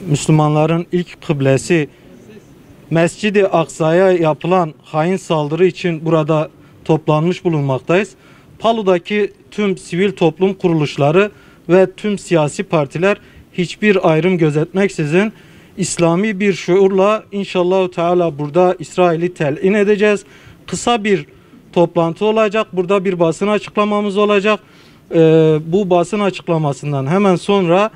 Müslümanların ilk kıblesi Mescid-i Aksa'ya yapılan hain saldırı için burada toplanmış bulunmaktayız. Palu'daki tüm sivil toplum kuruluşları ve tüm siyasi partiler hiçbir ayrım gözetmeksizin İslami bir şuurla inşallah Teala burada İsrail'i telin edeceğiz. Kısa bir toplantı olacak. Burada bir basın açıklamamız olacak. Bu basın açıklamasından hemen sonra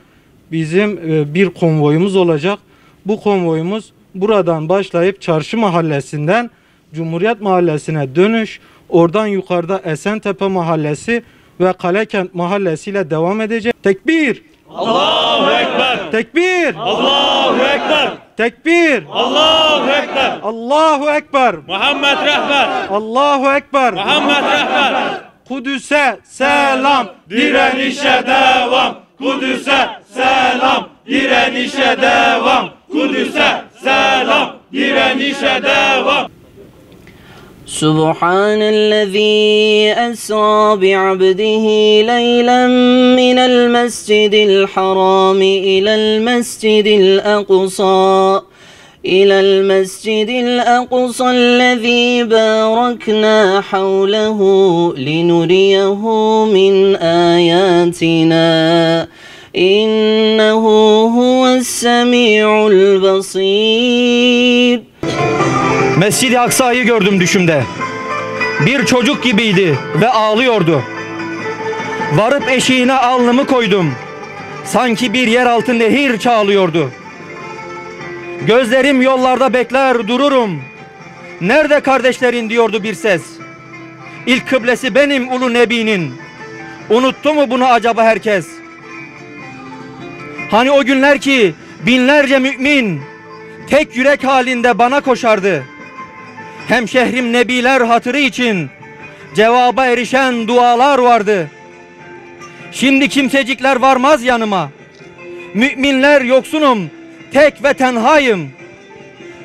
bizim bir konvoyumuz olacak. Bu konvoyumuz buradan başlayıp Çarşı Mahallesi'nden Cumhuriyet Mahallesi'ne dönüş, oradan yukarıda Esentepe Mahallesi ve Kalekent Mahallesi ile devam edecek. Tekbir! Allahu Ekber! Tekbir! Allahu Ekber! Tekbir! Allahu Ekber! Allahu Ekber! Muhammed Rehber! Allahu Ekber! Muhammed Rehber! Kudüs'e selam! Direnişe devam! Kudüs'e selam! Direnişe devam! Kudüs'e selam! Direnişe devam! سبحان الذي أسرى بعبده ليلا من المسجد الحرام إلى المسجد الأقصى الذي باركنا حوله لنريه من آياتنا إنه هو السميع البصير. Mescid-i Aksa'yı gördüm düşümde. Bir çocuk gibiydi ve ağlıyordu. Varıp eşiğine alnımı koydum. Sanki bir yeraltı nehir çağlıyordu. Gözlerim yollarda bekler dururum. Nerede kardeşlerin diyordu bir ses. İlk kıblesi benim ulu nebinin. Unuttu mu bunu acaba herkes? Hani o günler ki binlerce mümin tek yürek halinde bana koşardı. Hemşehrim nebiler hatırı için cevaba erişen dualar vardı. Şimdi kimsecikler varmaz yanıma. Müminler yoksunum, tek ve tenhayım.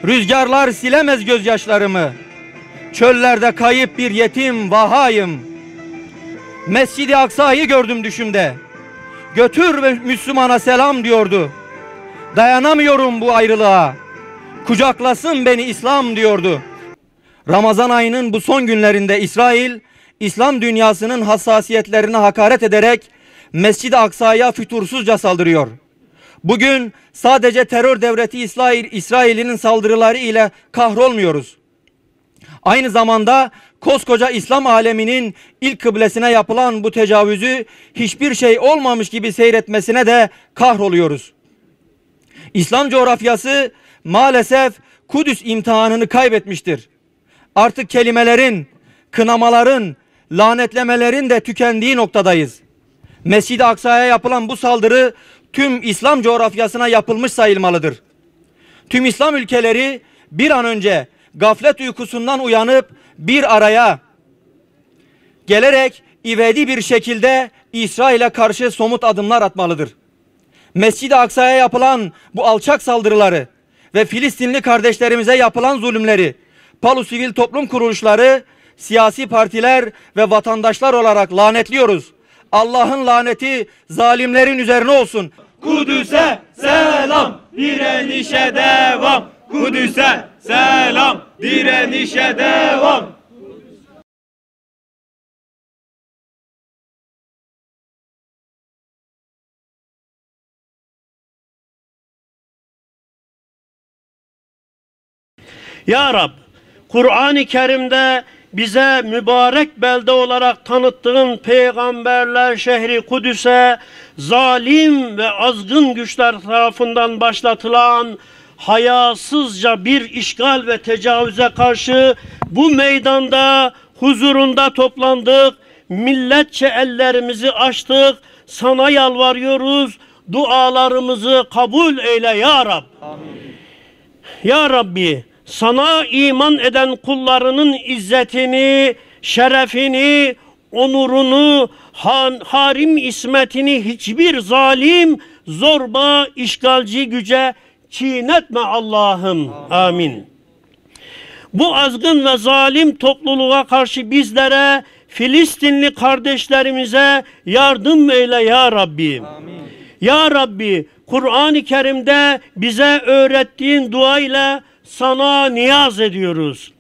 Rüzgarlar silemez gözyaşlarımı. Çöllerde kayıp bir yetim vahayım. Mescid-i Aksa'yı gördüm düşümde. Götür ve Müslümana selam diyordu. Dayanamıyorum bu ayrılığa. Kucaklasın beni İslam diyordu. Ramazan ayının bu son günlerinde İsrail, İslam dünyasının hassasiyetlerine hakaret ederek Mescid-i Aksa'ya fütursuzca saldırıyor. Bugün sadece terör devleti İsrail'in saldırıları ile kahrolmuyoruz. Aynı zamanda koskoca İslam aleminin ilk kıblesine yapılan bu tecavüzü hiçbir şey olmamış gibi seyretmesine de kahroluyoruz. İslam coğrafyası maalesef Kudüs imtihanını kaybetmiştir. Artık kelimelerin, kınamaların, lanetlemelerin de tükendiği noktadayız. Mescid-i Aksa'ya yapılan bu saldırı tüm İslam coğrafyasına yapılmış sayılmalıdır. Tüm İslam ülkeleri bir an önce gaflet uykusundan uyanıp bir araya gelerek ivedi bir şekilde İsrail'e karşı somut adımlar atmalıdır. Mescid-i Aksa'ya yapılan bu alçak saldırıları ve Filistinli kardeşlerimize yapılan zulümleri Palu sivil toplum kuruluşları, siyasi partiler ve vatandaşlar olarak lanetliyoruz. Allah'ın laneti zalimlerin üzerine olsun. Kudüs'e selam, direnişe devam. Kudüs'e selam, direnişe devam. Ya Rab, Kur'an-ı Kerim'de bize mübarek belde olarak tanıttığın peygamberler şehri Kudüs'e zalim ve azgın güçler tarafından başlatılan hayasızca bir işgal ve tecavüze karşı bu meydanda huzurunda toplandık, milletçe ellerimizi açtık, sana yalvarıyoruz, dualarımızı kabul eyle ya Rab. Amin. Ya Rabbi, sana iman eden kullarının izzetini, şerefini, onurunu, harim ismetini hiçbir zalim, zorba, işgalci güce çiğnetme Allah'ım. Amin. Bu azgın ve zalim topluluğa karşı bizlere, Filistinli kardeşlerimize yardım eyle ya Rabbi. Amin. Ya Rabbi, Kur'an-ı Kerim'de bize öğrettiğin dua ile sana niyaz ediyoruz.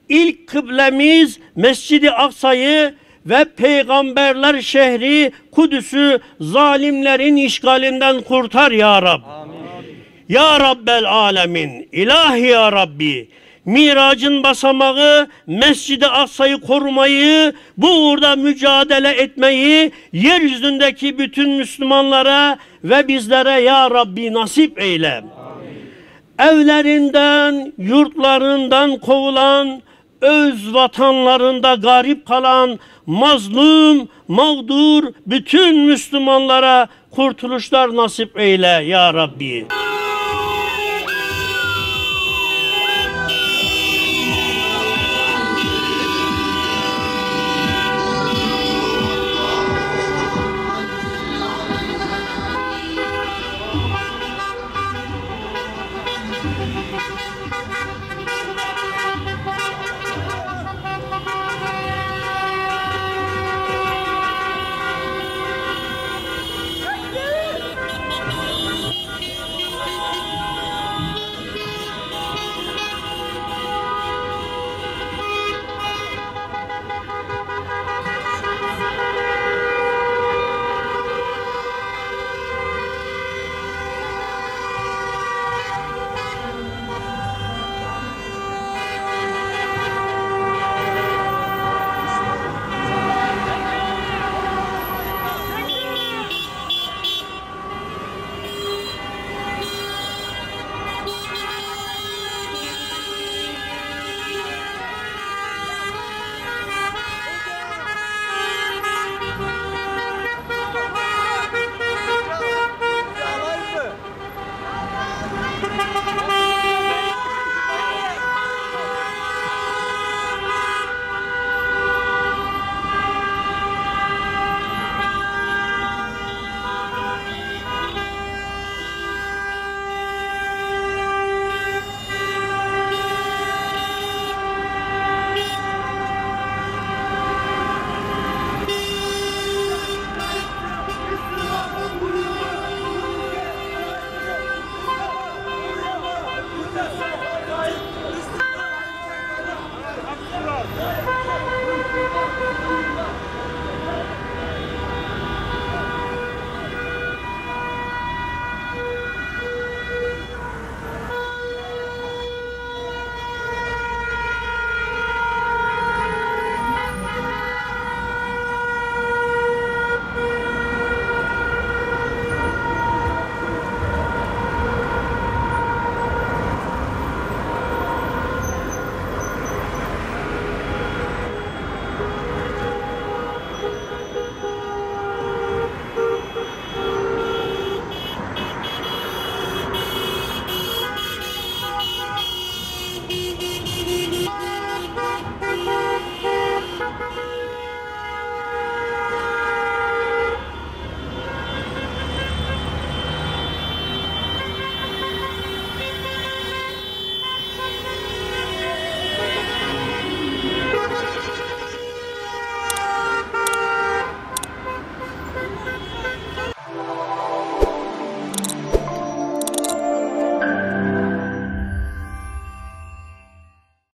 İlk kıblemiz Mescid-i Aksa'yı ve peygamberler şehri Kudüs'ü zalimlerin işgalinden kurtar ya Rab. Amin. Ya Rabbel Alemin, ilahi ya Rabbi, Miracın basamağı Mescid-i Aksa'yı korumayı, bu uğurda mücadele etmeyi yeryüzündeki bütün Müslümanlara ve bizlere ya Rabbi nasip eyle. Amin. Evlerinden, yurtlarından kovulan, öz vatanlarında garip kalan, mazlum, mağdur bütün Müslümanlara kurtuluşlar nasip eyle ya Rabbi.